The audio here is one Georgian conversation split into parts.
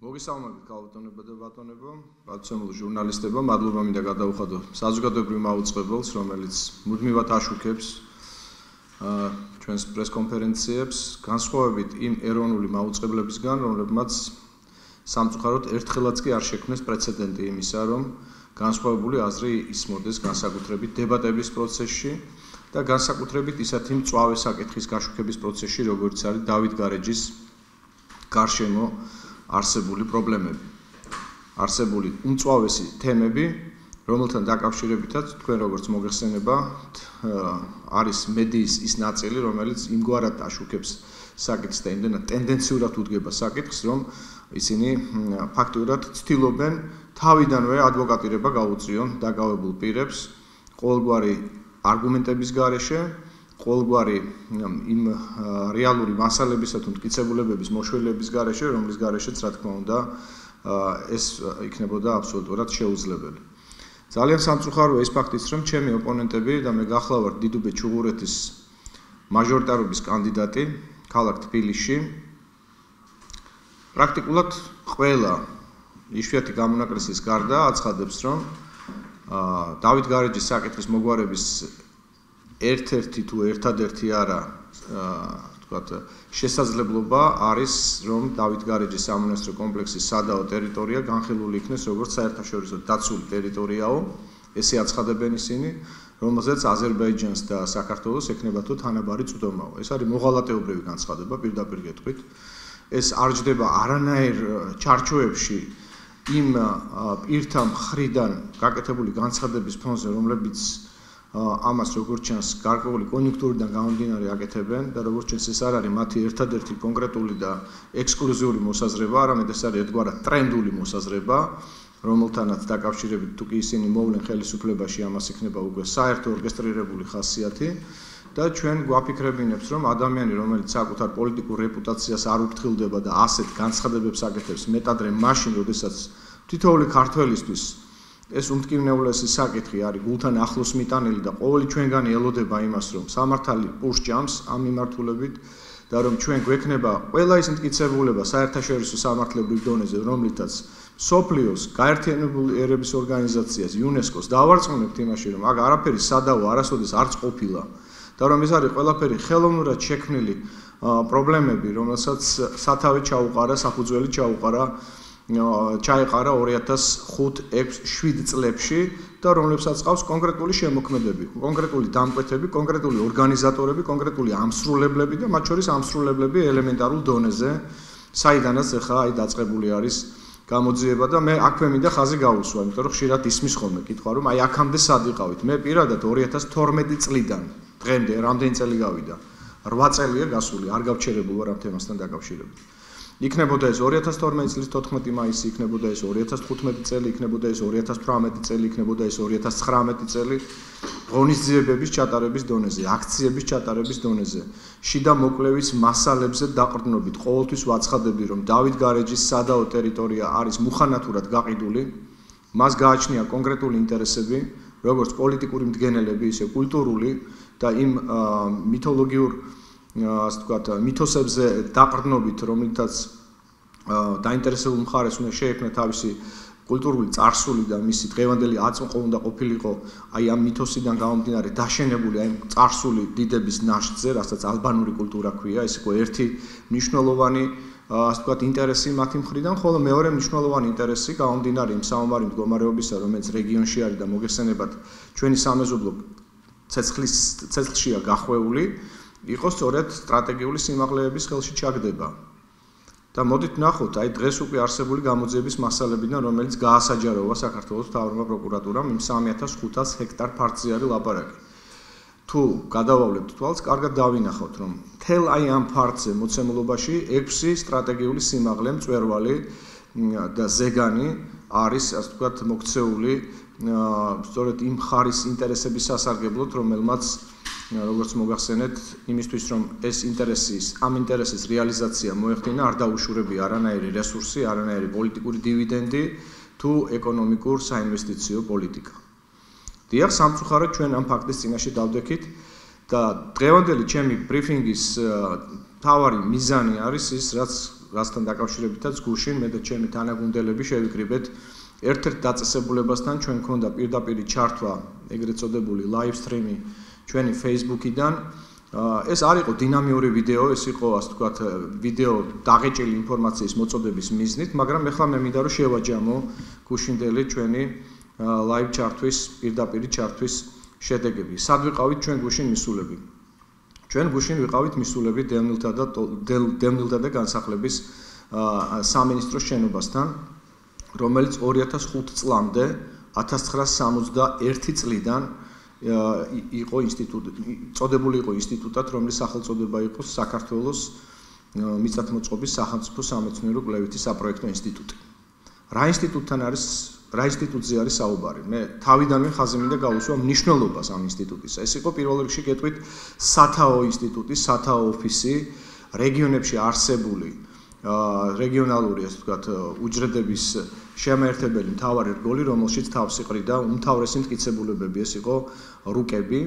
მოგესალმებით ქალბატონებო და ბატონებო, პატივცემულო ჟურნალისტებო, მადლობა მინდა გადავუხადო საზოგადოებრივ მაუწყებელს, რომელიც მუდმივად აშუქებს ჩვენს პრესკონფერენციებს, განსხვავებით იმ ეროვნული მაუწყებლებისგან, რომლებმაც სამწუხაროდ ერთხელაც კი არ შექმნეს პრეცედენტი იმისა, რომ განსხვავებული აზრი ისმოდეს განსაკუთრებით დებატების პროცესში და განსაკუთრებით ისეთი მწვავე საკითხის გაშუქების პროცესში, როგორც არის დავით გარეჯის გარშემო არსებული პრობლემები, არსებული უმწვავესი თემები, რომელთან დაკავშირებითაც თქვენ როგორც მოგეხსენებათ, არის მედიის ის ნაწილი, რომელიც იმგვარად აშუქებს საკითხს და იმდენად ტენდენციურად უდგება საკითხს, რომ ისინი ფაქტურად ცდილობენ თავიდანვე ადვოკატირება გაუწიონ დაკავებულ პირებს ყოველგვარი არგუმენტების გარეშე, ყოველგვარი იმ რეალური მასალებისა თუ მტკიცებულებების მოშველების გარეშე, რომლის გარეშეც რა თქმა უნდა ეს იქნებოდა აბსოლუტურად შეუძლებელი. ძალიან სამწუხაროა ის ფაქტიც, რომ ჩემი ოპონენტები და მე გახლავართ დიდუბე ჩუღურეთის მაჟორიტარობის კანდიდატი ქალაქ თბილისში პრაქტიკულად ყველა იშვიათი გამონაკლისის გარდა აცხადებს, რომ დავით გარეჯის საკითხის მოგვარების ერთ-ერთი თუ ერთადერთი არა, თქვათ, შესაძლებლობა არის, რომ დავით გარეჯის სამონასტრო კომპლექსის სადაო ტერიტორია განხილული იქნეს როგორც საერთაშორისო დაცული ტერიტორიაო, ესე აცხადებენ ისინი, რომელზეც აზერბაიჯანს და საქართველოს ექნება თუ თანაბარი წვდომაო. ეს არის მოღალატეობრივი განცხადება, პირდაპირ გეტყვით. ეს არ ჯდება არანაირ ჩარჩოებში იმ პირთა მხრიდან გაკეთებული განცხადების ფონზე, რომლებიც ამას როგორც ჩანს გარკვეული კონიუნქტურიდან გამომდინარე აკეთებენ და როგორც ჩანს ეს არ არის მათი ერთადერთი კონკრეტული და ექსკლუზიური მოსაზრება, არამედ ეს არის ერთგვარად ტრენდული მოსაზრება, რომელთანაც დაკავშირებით თუ კი ისინი მოვლენ ხელისუფლებაში, ამას იქნება უკვე საერთო ორკესტრირებული ხასიათი და ჩვენ გვაფიქრებინებთ, რომ ადამიანი, რომელიც საკუთარ პოლიტიკურ რეპუტაციას არ უფრთხილდება და ასეთ განცხადებებს აკეთებს მეტადრე მაშინ, როდესაც თითოეული ქართველისთვის ეს უმტკივნეულესი საკითხი არის გულთან ახლოს მიტანილი და ყოველი ჩვენგანი ელოდება იმას, რომ სამართალი პურს ჭამს ამ მიმართულებით და რომ ჩვენ გვექნება ყველა ის მტკიცებულება საერთაშორისო სამართლებრივ დონეზე, რომლითაც მსოფლიოს გაერთიანებული ერების ორგანიზაციას, იუნესკოს დავარწმუნებთ იმაში, რომ აქ არაფერი სადავო არასოდეს არც ყოფილა და რომ ეს არის ყველაფერი ხელოვნურად შექმნილი პრობლემები, რომელსაც სათავე ჩაუყარა, საფუძველი ჩაეყარა 2005-6-7 წლებში და რომლებსაც ყავს კონკრეტული შემოქმედები, კონკრეტული დამკვეთები, კონკრეტული ორგანიზატორები, კონკრეტული ამსრულებლები და მათ შორის ამსრულებლები ელემენტარულ დონეზე, საიდანაც ახლა აი დაწყებული არის გამოძიება და მე აქვე მინდა ხაზი გავუსვა, იმიტომ რომ ხშირად ისმის ხოლმე კითხვა, რომ აი აქამდე სად ვიყავით. მე პირადად 2012 წლიდან დღემდე რამდენი წელი გავიდა? 8 წელია გასული, არ გავჩერებულ ვარ ამ თემასთან დაკავშირებით. იქნებოდა ეს 2012 წლის 14 მაისი, იქნებოდა ეს 2015 წელი, იქნებოდა ეს 2018 წელი, იქნებოდა ეს 2019 წელი, ღონისძიებების ჩატარების დონეზე, აქციების ჩატარების დონეზე, შიდა მოკვლევის მასალებზე დაყრდნობით, ყოველთვის ვაცხადები, რომ დავით გარეჯის სადაო ტერიტორია არის მუხანათურად გაყიდული, მას გააჩნია კონკრეტული ინტერესები, როგორც პოლიტიკური მდგენელები, ისე კულტურული და იმ მითოლოგიურ ასე ვთქვათ, მითოსებზე დაყრდნობით, რომლითაც დაინტერესებულ მხარეს უნდა შეექმნა თავისი კულტურული წარსული და მისი დღევანდელი აწმყო უნდა ყოფილიყო აი ამ მითოსიდან გამომდინარე დაშენებული აი წარსული დიდების ნაშთზე, რასაც ალბანური კულტურა ქვია, ეს იყო ერთი მნიშვნელოვანი ასე ვთქვათ ინტერესი მათი მხრიდან, ხოლო მეორე მნიშვნელოვანი ინტერესი გამომდინარე იმ საომარი მდგომარეობისა, რომელიც რეგიონში არის და მოგეხსენებათ ჩვენი სამეზობლო ცეცხლშია გახვეული, იყო სწორედ სტრატეგიული სიმაღლეების ხელში ჩაგდება. და მოდით ვნახოთ აი დღეს უკვე არსებული გამოძიების მასალებიდან, რომელიც გაასაჯაროვა საქართველოს მთავრობა პროკურატურამ იმ 3500 ჰექტარ ფართზე არის ლაპარაკი. თუ გადავავლებთ თვალს, კარგად დავინახავთ, რომ მთელ აი ამ ფართზე მოცემულობაში 6 სტრატეგიული სიმაღლე მწვერვალი და ზეგანი არის, ასე ვთქვათ, მოქცეული სწორედ იმ მხარის ინტერესების სასარგებლოდ, რომელმაც როგორც მოგახსენეთ, იმისთვის რომ ეს ამ ინტერესის რეალიზაცია მოეხდინა, არ დაუშურებია არანაირი რესურსი, არანაირი პოლიტიკური დივიდენდი თუ ეკონომიკურ საინვესტიციო პოლიტიკა. დიახ, სამწუხაროდ ჩვენ ამ ფაქტის წინაშე დავდექით და დღევანდელი ჩემი ბრიფინგის მთავარი მიზანი არის ის, რაც რასთან დაკავშირებითაც გუშინ მე და ჩემი თანაგუნდელები შევიკრიბეთ ერთ-ერთ დაწესებულებასთან ჩვენ გქონდა პირდაპირი ჩართვა ეგრეთ წოდებული live stream-ი ჩვენი Facebook-იდან ეს არ იყო დინამიური ვიდეო, ეს იყო ასე ვთქვათ ვიდეო დაღეჭილი ინფორმაციის მოწოდების მიზნით, მაგრამ ეხლა მე მინდა რომ შევაჯამო გუშინდელი ჩვენი live ჩართვის, პირდაპირი ჩართვის შედეგები. სად ვიყავით ჩვენ გუშინ მისულები? ჩვენ გუშინ ვიყავით მისულები დევნილთა და განსახლების სამინისტროს შენობასთან, რომელიც 2005 წლამდე 1961 წლიდან იყო წოდებული იყო ინსტიტუტად, რომლის სახელწოდება იყო საქართველოს მიწათმოწყობის სახელმწიფო სამეცნიერო კვლევითი საპროექტო ინსტიტუტი. რა ინსტიტუტზე არის საუბარი? მე თავიდანვე ხაზი მინდა გავუსვა მნიშვნელობას ამ ინსტიტუტის. ეს იყო პირველ რიგში გეტყვით სათაო ინსტიტუტი, სათაო ოფისი, რეგიონებში არსებული რეგიონალური, ასე ვთქვათ, უჯრედების შემაერთებელი მთავარი რგოლი, რომელშიც თავს იყრიდა უმთავრესი მტკიცებულებები, ეს იყო რუკები,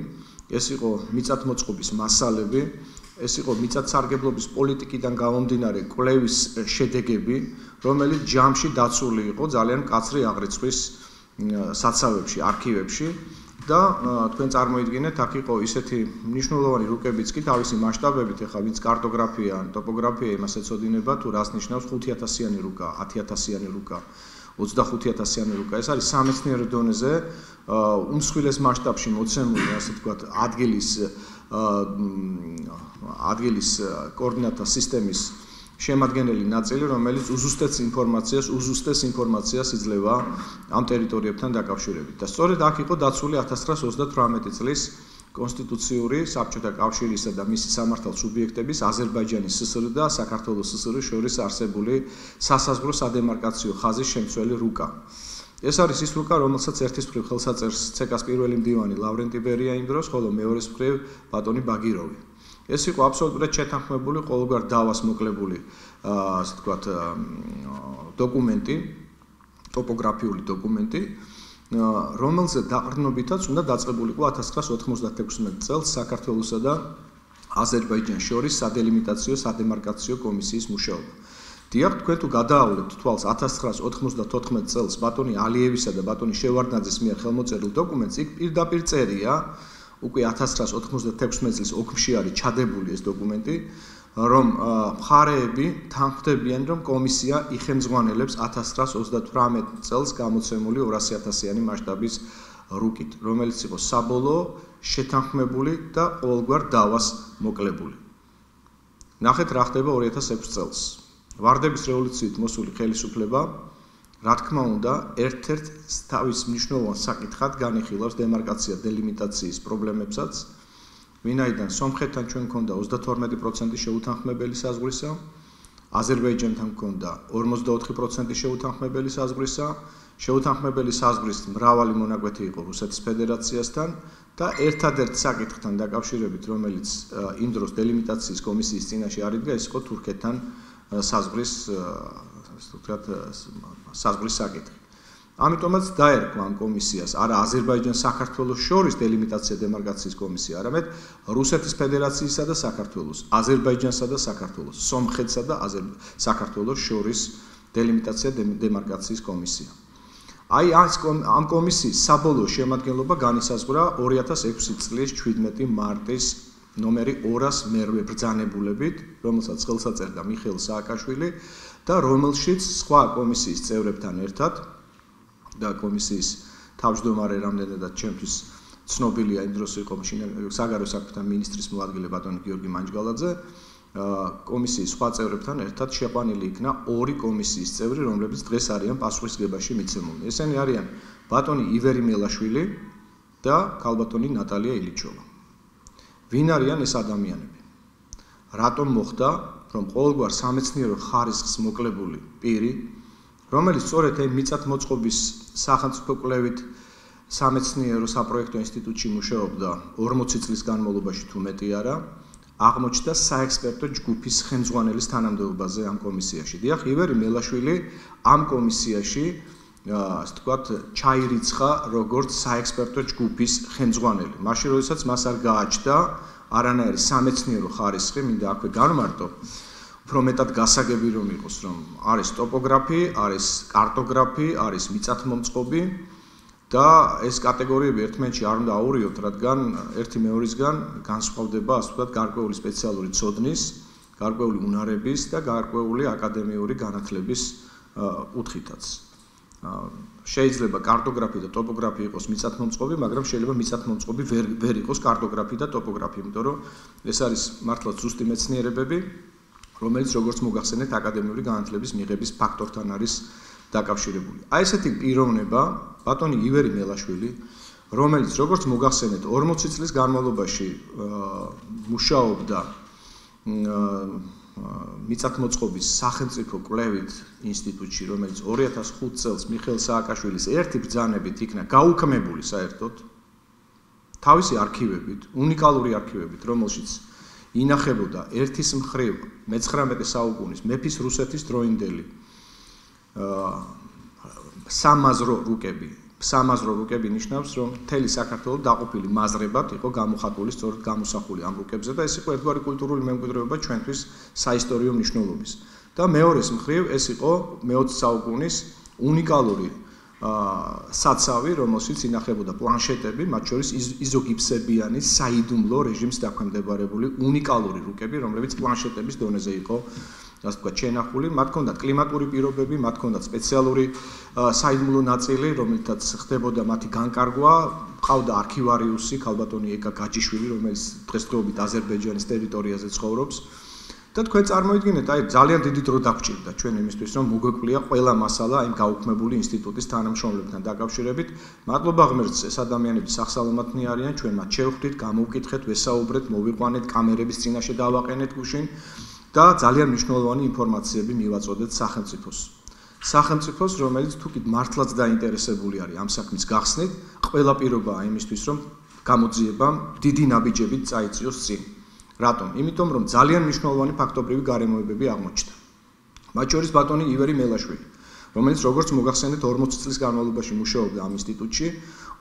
ეს იყო მიწათმოწყობის მასალები, ეს იყო მიწათსარგებლობის პოლიტიკიდან გამომდინარე კვლევის შედეგები, რომელიც ჯამში დაცული იყო ძალიან მკაცრი აღრიცხვის საცავებში, არქივებში და თქვენ წარმოიდგინეთ, აქ იყო ისეთი მნიშვნელოვანი რუკებიც კი თავისი მასშტაბებით, ეხლა ვინც კარტოგრაფია ან ტოპოგრაფია იმას ეწოდინება, თუ რას ნიშნავს 5000-იანი რუკა, 10000-იანი რუკა, 25000-იანი რუკა. ეს არის სამეცნიერო დონეზე უმსხვილეს მასშტაბში მოცემული, ასე ვთქვათ, ადგილის კოორდინატთა სისტემის შემადგენელი ნაწილი, რომელიც უზუსტეს ინფორმაციას იძლევა ამ ტერიტორიებთან დაკავშირებით. და სწორედ აქ იყო დაცული 1938 წლის კონსტიტუციური საბჭოთა კავშირისა და მისი სამართალ სუბიექტების აზერბაიჯანის ССР და საქართველოს ССР შორის არსებული სასაზღვრო სადემარკაციო ხაზის შემცველი რუკა. ეს არის ის რუკა, რომელსაც ერთის მხრივ ხელსაწერს ცეკას პირველი მდივანი ლავრენტი ბერია იმ დროს, ხოლო მეორეს მხრივ ბატონი ბაგიროვი. ეს იყო აბსოლუტურად შეთანხმებული, ყოველგვარ დავას მოკლებული, ასე ვთქვათ, დოკუმენტი, ტოპოგრაფიული დოკუმენტი, რომელზე დაყრდნობითაც უნდა დაწყებულიყო 1996 წელს საქართველოსა და აზერბაიჯანს შორის სადელიმიტაციო სადემარკაციო კომისიის მუშაობა. დიახ, თქვენ თუ გადაავლებთ თვალს 1994 წელს ბატონი ალიევისა და ბატონი შევარდნაძის მიერ ხელმოწერილ დოკუმენტს, იქ პირდაპირ წერია, უკვე 1996 წლის ოქმში არის ჩადებული ეს დოკუმენტი, რომ მხარეები თანხმდებიან, რომ კომისია იხელმძღვანელებს 1938 წელს გამოცემული 200.000-იანი მასშტაბის რუკით, რომელიც იყო საბოლოო, შეთანხმებული და ყოველგვარ დავას მოკლებული. ნახეთ რა ხდება 2006 წელს. ვარდების რევოლუციით მოსული ხელისუფლება, რა თქმა უნდა, ერთ-ერთ თავის მნიშვნელოვან საკითხად განიხილავს დემარკაცია დელიმიტაციის პრობლემებსაც, ვინაიდან სომხეთთან ჩვენ გქონდა 32% შეუთანხმებელი საზღვრისა, აზერბაიჯანთან გქონდა 44% შეუთანხმებელი საზღვრისა, შეუთანხმებელი საზღვრის მრავალი მონაკვეთი იყო რუსეთის ფედერაციასთან და ერთადერთ საკითხთან დაკავშირებით, რომელიც იმ დროს დელიმიტაციის კომისიის წინაშე არიდგა, ეს იყო თურქეთთან საზღვრის საკითხი. ამიტომაც დაერქვა ამ კომისიას არა აზერბაიჯანს საქართველოს შორის დელიმიტაცია დემარკაციის კომისია, არამედ რუსეთის ფედერაციისა და საქართველოს, აზერბაიჯანსა და საქართველოს, სომხეთსა და საქართველოს შორის დელიმიტაცია დემარკაციის კომისია. აი ამ კომისიის საბოლოო შემადგენლობა განისაზღვრა 2006 წლის 17 მარტის ნომერი 200 მერვე ბრძანებულებით, რომელსაც ხელს აწერდა მიხეილ სააკაშვილი და რომელშიც სხვა კომისიის წევრებთან ერთად და კომისიის თავმჯდომარე რამდენადაც ჩემთვის ცნობილია იმ დროს იყო საგარეო საქმეთა მინისტრის მოადგილე ბატონი გიორგი მანჯგალაძე, კომისიის სხვა წევრებთან ერთად შეყვანილი იქნა ორი კომისიის წევრი, რომლებიც დღეს არიან პასუხისგებაში მიცემულნი. ესენი არიან ბატონი ივერი მელაშვილი და ქალბატონი ნატალია ილიჩოვა. ვინ არიან ეს ადამიანები? რატომ მოხდა, რომ ყოველგვარ სამეცნიერო ხარისხს მოკლებული პირი, რომელიც სწორედ ამ მიწათმოწყობის სახელმწიფო კვლევით სამეცნიერო საპროექტო ინსტიტუტში მუშაობდა 40 წლის განმავლობაში თუ მეტი არა, აღმოჩნდა საექსპერტო ჯგუფის ხელმძღვანელის თანამდებობაზე ამ კომისიაში. დიახ, ივერი მელაშვილი ამ კომისიაში, ასე ვთქვათ, ჩაირიცხა როგორც საექსპერტო ჯგუფის ხელმძღვანელი. მაშინ, როდესაც მას არ გააჩნდა არანაირი სამეცნიერო ხარისხი, მინდა აქვე განმარტო, უფრო მეტად გასაგები რომ იყოს, რომ არის ტოპოგრაფი, არის კარტოგრაფი, არის მიწათმომწყობი და ეს კატეგორიები ერთმანეთში არ უნდა აურიოთ, რადგან ერთი მეორისგან განსხვავდება, ასე ვთქვათ, გარკვეული სპეციალური ცოდნის, გარკვეული უნარების და გარკვეული აკადემიური განათლების კუთხითაც. შეიძლება კარტოგრაფი და ტოპოგრაფი იყოს მიწათმომწყობი, მაგრამ შეიძლება მიწათმომწყობი ვერ იყოს კარტოგრაფი და ტოპოგრაფი, იმიტომ რომ ეს არის მართლაც ზუსტი მეცნიერებები, რომელიც როგორც მოგახსენეთ, აკადემიური განათლების მიღების ფაქტორთან არის დაკავშირებული. აი ესეთი პიროვნება, ბატონი ივერი მელაშვილი, რომელიც როგორც მოგახსენეთ, 40 წლის განმავლობაში მუშაობდა მიწათმოწყობის სახელმწიფო კვლევით ინსტიტუტში, რომელიც 2005 წელს მიხეილ სააკაშვილის ერთი ბრძანებით იქნა გაუქმებული საერთოდ თავისი არქივებით, უნიკალური არქივებით, რომელშიც ინახებოდა ერთის მხრივ მე-19 საუკუნის მეფის რუსეთის დროინდელი სამაზრო რუკები ნიშნავს, რომ მთელი საქართველო დაყოფილი მაზრებად იყო გამოხატული სწორედ გამოსახული ამ რუკებზე და ეს იყო ერთგვარი კულტურული მემკვიდრეობა ჩვენთვის საისტორიო მნიშვნელობის. და მეორეს მხრივ ეს იყო მე-20 საუკუნის უნიკალური საცავი, რომელშიც ინახებოდა პლანშეტები, მათ შორის იზოგიფსებიანი საიდუმლო რეჟიმს დაქვემდებარებული უნიკალური რუკები, რომლებიც პლანშეტების დონეზე იყო ასე ვთქვათ, შენახული, მათ ჰქონდათ კლიმატური პირობები, მათ ჰქონდათ სპეციალური საიდუმლო ნაწილი, რომელთაც ხდებოდა მათი განკარგვა, ყავდა არქივარიუსი, ქალბატონი ეკა გაჯიშვილი, რომელიც დღესდღეობით აზერბაიჯანის ტერიტორიაზე ცხოვრობს. და თქვენ წარმოიდგინეთ, აი ძალიან დიდი დრო დაგჭირდა ჩვენ იმისთვის, რომ მოგვეკვლია ყველა მასალა იმ გაუქმებული ინსტიტუტის თანამშრომლებთან დაკავშირებით. მადლობა ღმერთს, ეს ადამიანები სახსალამათნი არიან, ჩვენ მათ შევხვდით, გამოვკითხეთ, ვესაუბრეთ, მოვიყვანეთ, კამერების წინაშე დავაყენეთ გუშინ. და ძალიან მნიშვნელოვანი ინფორმაციები მივაწოდეთ სახელმწიფოს. სახელმწიფოს, რომელიც თუკით მართლაც დაინტერესებული არის ამ საქმის გახსნით, ყველა პირობაა იმისთვის, რომ გამოძიებამ დიდი ნაბიჯებით წაიწიოს წინ. რატომ? იმიტომ, რომ ძალიან მნიშვნელოვანი ფაქტობრივი გარემოებები აღმოჩნდა. მათ შორის ბატონი ივერი მელაშვილი, რომელიც როგორც მოგახსენეთ 40 წლის განმავლობაში მუშაობდა ამ ინსტიტუტში,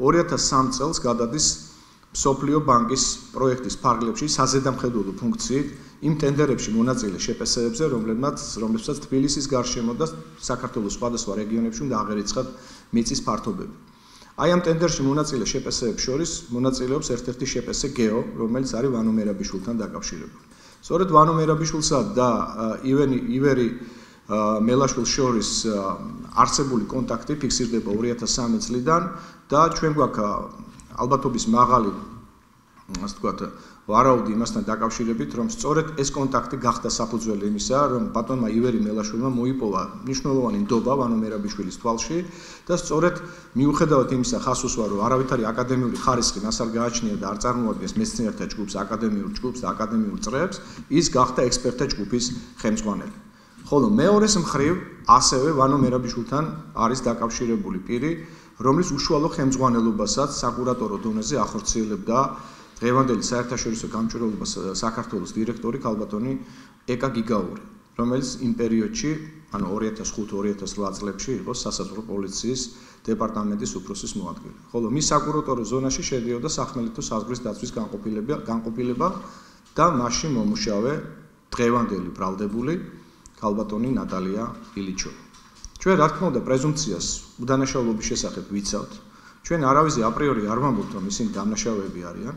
2003 წელს გადადის მსოფლიო ბანკის პროექტის ფარგლებში საზედამხედველო ფუნქციით იმ ტენდერებში მონაწილე შეპსეებზე, რომლებსაც თბილისის გარშემო და საქართველოს სხვადასხვა რეგიონებში უნდა აღერიცხათ მიწის ფართობები. აი ამ ტენდერში მონაწილე შეპსეებს შორის მონაწილეობს ერთ-ერთი შეპსე გეო, რომელიც არის ვანო მერაბიშვილთან დაკავშირებული. სწორედ ვანო მერაბიშვილსა და ივერი მელაშვილს შორის არსებული კონტაქტი ფიქსირდება 2003 წლიდან და ჩვენ გვაქვს ალბათობის მაღალი, ასე ვთქვათ, ვარაუდი იმასთან დაკავშირებით, რომ სწორედ ეს კონტაქტი გახდა საფუძველი იმისა, რომ ბატონმა ივერი მელაშვილმა მოიპოვა მნიშვნელოვანი ნდობა ვანო მერაბიშვილის თვალში და სწორედ მიუხედავად იმისა ხას უსვა, რომ არავითარი აკადემიური ხარისხი მას არ გააჩნია და არ წარმოადგენს მეცნიერთა ჯგუფს, აკადემიურ ჯგუფს და აკადემიურ წრეებს, ის გახდა ექსპერტთა ჯგუფის ხელმძღვანელი. ხოლო მეორეს მხრივ ასევე ვანო მერაბიშვილთან არის დაკავშირებული პირი, რომლის უშუალო ხელმძღვანელობასაც საკურატორო დონეზე ახორციელებდა დღევანდელი საერთაშორისო გამჭვირვალობას საქართველოს დირექტორი ქალბატონი ეკა გიგაური, რომელიც იმ პერიოდში, ანუ 2005-2008 წლებში იყო სასაზღვრო პოლიციის დეპარტამენტის უფროსის მოადგილე. ხოლო მის საკურატორო ზონაში შედიოდა სახმელეთო საზღვრის დაცვის განყოფილება და მასში მომუშავე დღევანდელი ბრალდებული ქალბატონი ნატალია ილიჩოვი. ჩვენ რა თქმა უნდა პრეზუმპციას უდანაშაულობის შესახებ ვიცავთ. ჩვენ არავის აპრიორი არ ვამბობთ, რომ ისინი დამნაშავეები არიან,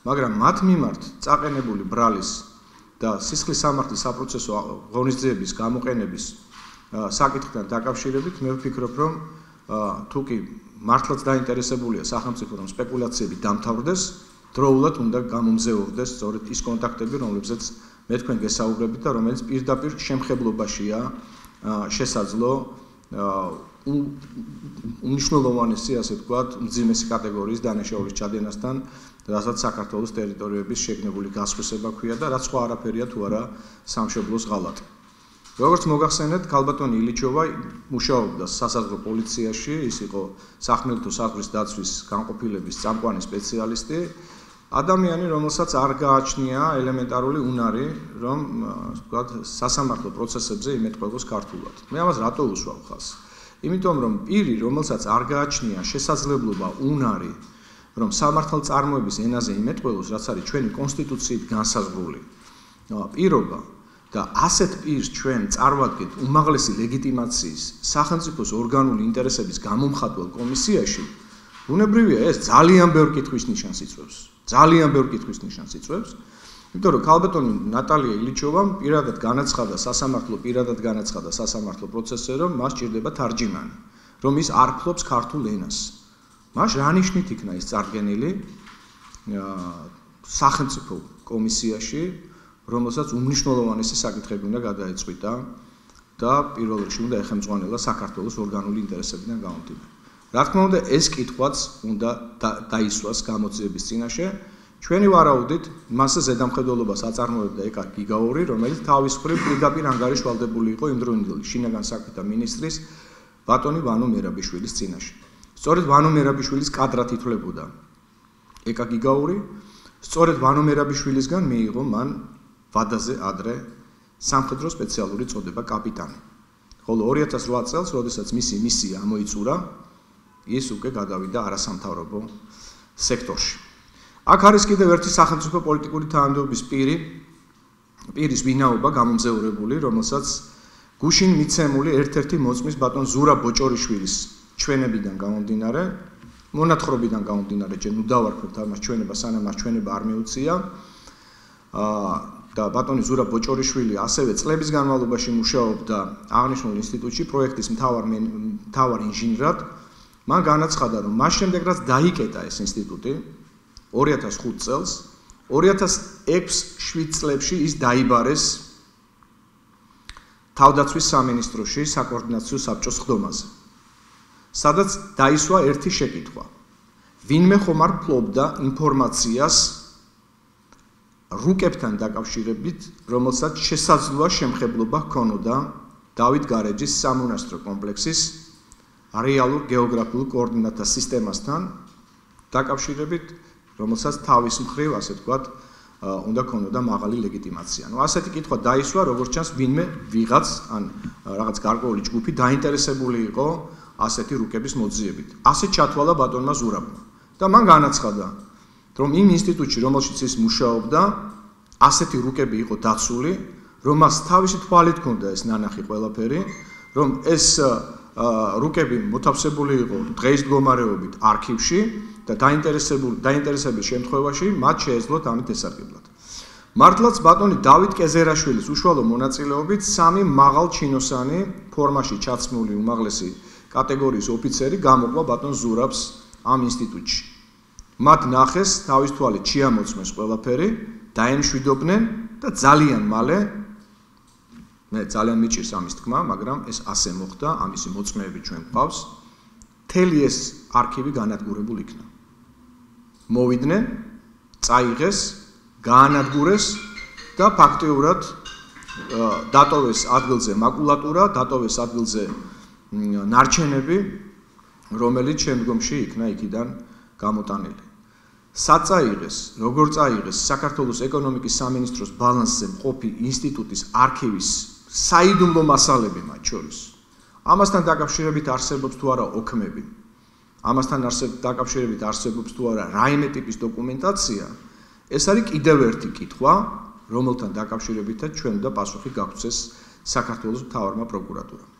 მაგრამ მათ მიმართ წაყენებული ბრალის და სისხლის სამართლის საპროცესო ღონისძიების გამოყენების საკითხთან დაკავშირებით მე ვფიქრობ, რომ თუკი მართლაც დაინტერესებულია სახელმწიფო, რომ სპეკულაციები დამთავრდეს, დროულად უნდა გამომზეურდეს სწორედ ის კონტაქტები, რომლებზეც მე თქვენ გესაუბრებით და რომელიც პირდაპირ შემხებლობაშია შესაძლო უმნიშვნელოვანესი, ასე ვთქვათ, მძიმესი კატეგორიის დანაშაულის ჩადენასთან, რასაც საქართველოს ტერიტორიების შეგნებული გასხვისება ქვია და რაც სხვა არაფერია თუ არა სამშობლოს ღალატი. როგორც მოგახსენეთ, ქალბატონი ილიჩოვა მუშაობდა სასაზღვრო პოლიციაში, ის იყო სახმელეთო საზღვრის დაცვის განყოფილების წამყვანი სპეციალისტი, ადამიანი, რომელსაც არ გააჩნია ელემენტარული უნარი, რომ, ასე ვთქვათ, სასამართლო პროცესებზე იმეთყველოს ქართულად. მე ამას რატო უსვავ ხაზს? იმიტომ რომ პირი, რომელსაც არ გააჩნია შესაძლებლობა, უნარი, რომ სამართალწარმოების ენაზე იმეთყველოს, რაც არის ჩვენი კონსტიტუციით განსაზღვრული პირობა, და ასეთ პირს ჩვენ წარვადგენთ უმაღლესი ლეგიტიმაციის სახელმწიფოს ორგანული ინტერესების გამომხატველ კომისიაში, ბუნებრივია ეს ძალიან ბევრ კითხვის ნიშანს იწვევს. ძალიან ბევრ კითხვის ნიშანს იწვევს. იმიტომ რომ ქალბატონი ნატალია ილიჩოვამ პირადად განაცხადა სასამართლო პროცესზე, რომ მას ჭირდება თარჯიმანი, რომ ის არ ფლობს ქართულ ენას. მას რა ნიშნით იქნა ის წარდგენილი სახელმწიფო კომისიაში, რომელსაც უმნიშვნელოვანესი საკითხები უნდა გადაეწყვიტა და პირველ რიგში უნდა ეხემწვანელა საქართველოს ორგანული ინტერესებიდან გამომდინარე. რა თქმა უნდა, ეს კითხვაც უნდა დაისვას გამოძიების წინაშე. ჩვენი ვარაუდით, მასზე ზედამხედველობას აწარმოებდა ეკა გიგაური, რომელიც თავის მხრივ პირდაპირ ანგარიშვალდებული იყო იმდროინდელი შინაგან საქმეთა მინისტრის ბატონი ვანო მერაბიშვილის წინაშე. სწორედ ვანო მერაბიშვილის კადრად ითვლებოდა ეკა გიგაური, სწორედ ვანო მერაბიშვილისგან მიიღო მან ვადაზე ადრე სამხედრო სპეციალური წოდება კაპიტანი. ხოლო 2008 წელს, როდესაც მისი მისია ამოიწურა, ის უკვე გადავიდა არასამთავრობო სექტორში. აქ არის კიდევ ერთი სახელმწიფო პოლიტიკური თანამდებობის პირის ვინაობა გამომზეურებული, რომელსაც გუშინ მიცემული ერთ-ერთი მოწმის ბატონ ზურაბ ბოჭორიშვილის ჩვენებიდან გამომდინარე, მონათხრობიდან გამომდინარე, ნუ დავარქვით ამას ჩვენება, სანამ მას ჩვენება არ მიუწია. და ბატონი ზურაბ ბოჭორიშვილი ასევე წლების განმავლობაში მუშაობდა აღნიშნულ ინსტიტუტში პროექტის მთავარ ინჟინრად. მან განაცხადა, რომ მას შემდეგ რაც დაიკეტა ეს ინსტიტუტი 2005 წელს, 2006-7 წლებში ის დაიბარეს თავდაცვის სამინისტროში საკოორდინაციო საბჭოს ხდომაზე, სადაც დაისვა ერთი შეკითხვა: ვინმე ხომ არ ფლობდა ინფორმაციას რუკებთან დაკავშირებით, რომელსაც შესაძლოა შემხებლობა ჰქონოდა დავით გარეჯის სამონასტრო კომპლექსის რეალურ გეოგრაფიულ კოორდინატთა სისტემასთან დაკავშირებით, რომელსაც თავის მხრივ, ასე ვთქვათ, უნდა ჰქონოდა მაღალი ლეგიტიმაცია. ნუ ასეთი კითხვა დაისვა, როგორც ჩანს, ვინმე ვიღაც ან რაღაც გარკვეული ჯგუფი დაინტერესებული იყო ასეთი რუკების მოძიებით. ასე ჩათვალა ბატონმა ზურაბმა და მან განაცხადა, რომ იმ ინსტიტუტში, რომელშიც ის მუშაობდა, ასეთი რუკები იყო დაცული, რომ მას თავისი თვალით ჰქონდა ეს ნანახი ყველაფერი, რომ ეს რუკები მოთავსებული იყო დღეის მდგომარეობით არქივში და დაინტერესების შემთხვევაში მათ შეეძლოთ ამით ესარგებლად. მართლაც ბატონი დავით კეზერაშვილის უშუალო მონაწილეობით 3 მაღალ ჩინოსანი ფორმაში ჩაცმული უმაღლესი კატეგორიის ოფიცერი გამოყვა ბატონ ზურაბს ამ ინსტიტუტში. მათ ნახეს თავის თვალით შეამოწმეს ყველაფერი, დაემშვიდობდნენ და ძალიან მალე მე ძალიან მიჭირს ამის თქმა, მაგრამ ეს ასე მოხდა, ამისი მოწმეები ჩვენ გვყავს, მთელი ეს არქივი განადგურებული იქნა. მოვიდნენ, წაიღეს, გაანადგურეს და ფაქტიურად დატოვეს ადგილზე მაკულატურა, დატოვეს ადგილზე ნარჩენები, რომელიც შემდგომში იქნა იქიდან გამოტანილი. საწაიღეს, როგორ წაიღეს საქართველოს ეკონომიკის სამინისტროს ბალანსზე მყოფი ინსტიტუტის არქივის საიდუმლო მასალები მათ შორის. ამასთან დაკავშირებით არსებობს თუ არა ოქმები, ამასთან დაკავშირებით არსებობს თუ არა რაიმე ტიპის დოკუმენტაცია, ეს არის კიდევ ერთი კითხვა, რომელთან დაკავშირებითაც ჩვენ უნდა პასუხი გაგვცეს საქართველოს მთავარმა პროკურატურამ.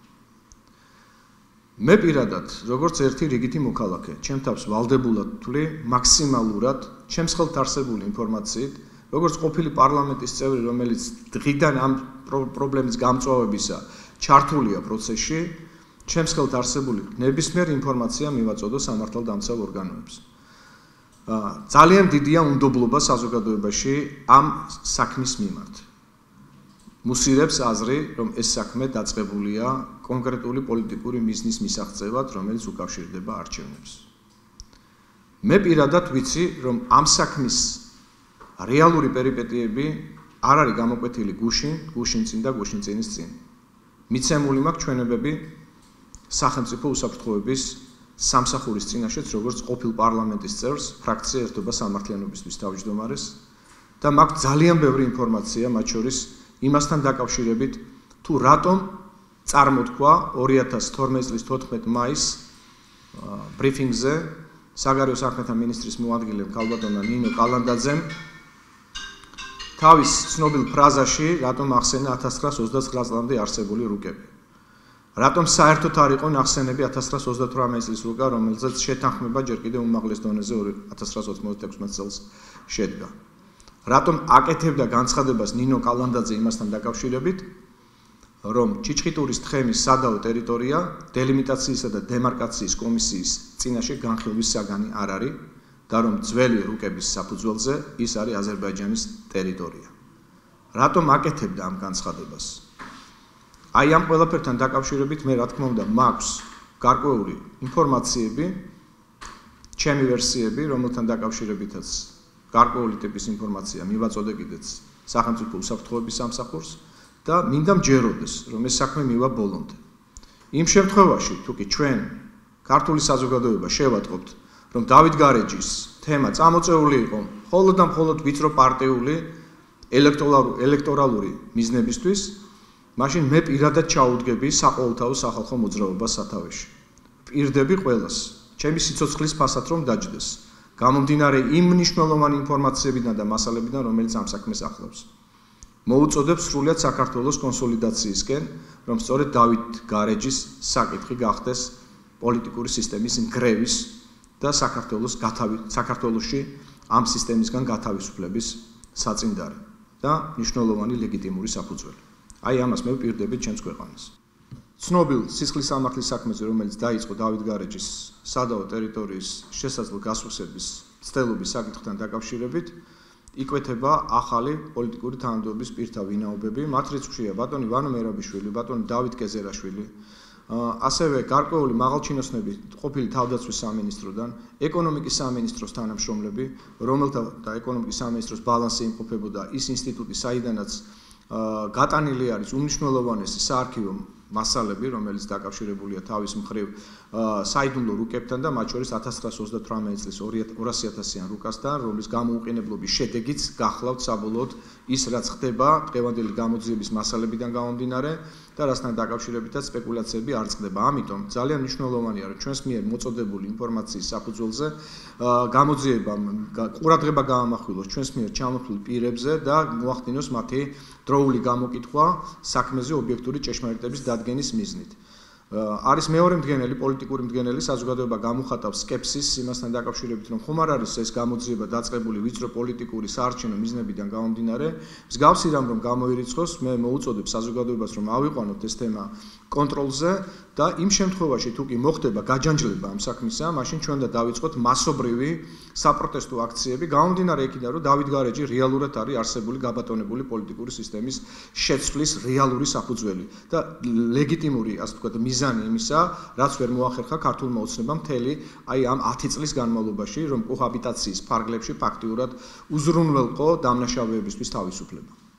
მე პირადად, როგორც ერთი რიგითი მოქალაქე, ჩემ თავს ვალდებულად ვთვლი მაქსიმალურად ჩემს ხელთ არსებული ინფორმაციით, როგორც ყოფილი პარლამენტის წევრი, რომელიც დღიდან ამ პრობლემის გამწვავებისა ჩართულია პროცესში, ჩემს ხელთ არსებული ნებისმიერ ინფორმაცია მივაწოდო სამართალდამცავ ორგანოებს. ძალიან დიდია უნდობლობა საზოგადოებაში ამ საქმის მიმართ. მუსირებს აზრი, რომ ეს საქმე დაწყებულია კონკრეტული პოლიტიკური მიზნის მისაღწევად, რომელიც უკავშირდება არჩევნებს. მე პირადად ვიცი, რომ ამ საქმის რეალური პერიპეტიები არ არის გამოკვეთილი გუშინ წინ და გუშინ წინის წინ. მიცემული მაქვს ჩვენებები სახელმწიფო უსაფრთხოების სამსახურის წინაშეც, როგორც ყოფილ პარლამენტის წევრს, ფრაქცია ერთობა სამართლიანობისთვის თავმჯდომარეს და მაქვს ძალიან ბევრი ინფორმაცია, მათ შორის იმასთან დაკავშირებით, თუ რატომ წარმოთქვა 2012 წლის 14 მაისს ბრიფინგზე საგარეო საქმეთა მინისტრის მოადგილემ ქალბატონმა ნინო კალანდაძემ თავის ცნობილ ფრაზაში რატომ ახსენა 1929 წლამდე არსებული რუკები. რატომ საერთოდ არ იყო ნახსენები 1938 წლის რუკა, რომელზეც შეთანხმება ჯერ კიდევ უმაღლეს დონეზე 1996 წელს შედგა. რატომ აკეთებდა განცხადებას ნინო კალანდაძე იმასთან დაკავშირებით, რომ ჩიჩხიტურის თხემის სადავო ტერიტორია დელიმიტაციისა და დემარკაციის კომისიის წინაშე განხილვის საგანი არ არის და რომ ძველი რუკების საფუძველზე ის არის აზერბაიჯანის ტერიტორია. რატომ აკეთებდა ამ განცხადებას? აი ამ ყველაფერთან დაკავშირებით მე რა თქმა უნდა მაქვს გარკვეული ინფორმაციები, ჩემი ვერსიები, რომელთან დაკავშირებითაც გარკვეული ტიპის ინფორმაცია მივაწოდე კიდეც სახელმწიფო უსაფრთხოების სამსახურს და მინდა მჯეროდეს, რომ ეს საქმე მივა ბოლომდე. იმ შემთხვევაში, თუ კი ჩვენ ქართული საზოგადოება შევატყობთ, რომ დავით გარეჯის თემა წამოწეული იყო მხოლოდ და მხოლოდ ვიწრო პარტიული ელექტორალური მიზნებისთვის, მაშინ მე პირადად ჩაუდგები საყოველთაო სახალხო მოძრაობას სათავეში. პირდები ყველას, ჩემი სიცოცხლის ფასად რომ დაჯდეს, გამომდინარე იმ მნიშვნელოვანი ინფორმაციებიდან და მასალებიდან, რომელიც ამ საქმეს ახლავს. მოუწოდებს სრულად საქართველოს კონსოლიდაციისკენ, რომ სწორედ დავით გარეჯის საკითხი გახდეს პოლიტიკური სისტემის ნგრევის და საქართველოში ამ სისტემისგან გათავისუფლების საწინდარი და მნიშვნელოვანი ლეგიტიმური საფუძველი. აი ამას მე ვპირდები ჩემს ქვეყანას. ცნობილ სისხლის სამართლის საქმეზე, რომელიც დაიწყო დავით გარეჯის სადავო ტერიტორიის შესაძლო გასუხსების ცდელობის საკითხთან დაკავშირებით, იკვეთება ახალი პოლიტიკური თანამდებობის პირთა ვინაობები, მათ რიცხვშია ბატონი ვანო მერაბიშვილი, ბატონი დავით კეზერაშვილი, ასევე გარკვეული მაღალჩინოსნები ყოფილი თავდაცვის სამინისტროდან, ეკონომიკის სამინისტროს თანამშრომლები, რომელთა და ეკონომიკის სამინისტროს ბალანსი იმყოფებოდა ის ინსტიტუტი, საიდანაც გატანილი არის უმნიშვნელოვანესი საარქივო მასალები, რომელიც დაკავშირებულია თავის მხრივ საიდუმლო რუკებთან და მათ შორის 1938 წლის 200.000-იან რუკასთან, რომლის გამოუყენებლობის შედეგიც გახლავთ საბოლოოდ ის, რაც ხდება დღევანდელი გამოძიების მასალებიდან გამომდინარე და რასთან დაკავშირებითაც სპეკულაციები არ წყდება. ამიტომ ძალიან მნიშვნელოვანია, რომ ჩვენს მიერ მოწოდებული ინფორმაციის საფუძველზე გამოძიებამ ყურადღება გაამახვილოს ჩვენს მიერ ჩამოთვლილ პირებზე და მოახდინოს მათი დროული გამოკითხვა საქმეზე ობიექტური ჭეშმარიტების დადგენის მიზნით. არის მეორე მდგენელი, პოლიტიკური მდგენელი, საზოგადოება გამოხატავს სკეპსის იმასთან დაკავშირებით, რომ ხომ არ არის ეს გამოძიება დაწყებული ვიწრო პოლიტიკური საარჩევნო მიზნებიდან გამომდინარე, მსგავსი რამ რომ გამოირიცხოს, მე მოუწოდებ საზოგადოებას, რომ ავიყვანოთ ეს თემა კონტროლზე და იმ შემთხვევაში, თუ კი მოხდება გაჯანჯლება ამ საქმისა, მაშინ ჩვენ და დავიწყოთ მასობრივი საპროტესტო აქციები, გამომდინარე იქიდან, რომ დავით გარეჯი რეალურად არის არსებული გაბატონებული პოლიტიკური სისტემის შეცვლის რეალური საფუძველი და ლეგიტიმური, ასე ვთქვათ, მიზანი იმისა, რაც ვერ მოახერხა ქართულმა ოცნებამ მთელი აი ამ 10 წლის განმავლობაში, რომ კოჰაბიტაციის ფარგლებში ფაქტიურად უზრუნველყო დამნაშავეებისთვის თავისუფლება.